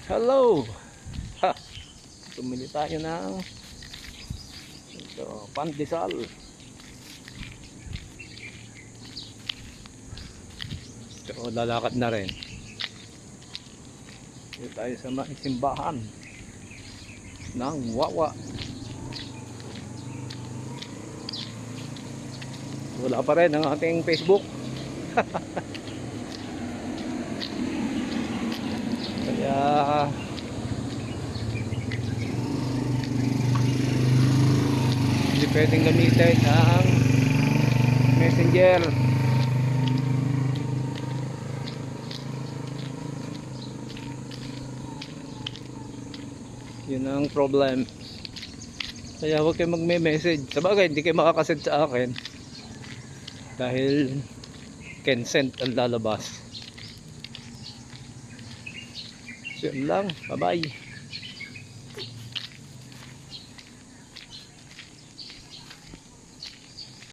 Hello! Ha! Tumili tayo ng ito, pandesal. So, lalakad na rin. Dito tayo sa mga simbahan ng Wawa. Wala pa rin ang ating Facebook. Kaya hindi pwedeng gamitin ang Messenger. Yun ang problem. Kaya huwag kayo magme-message. Sabagay hindi kayo makakasend sa akin dahil consent ang lalabas. So yun lang. Bye bye.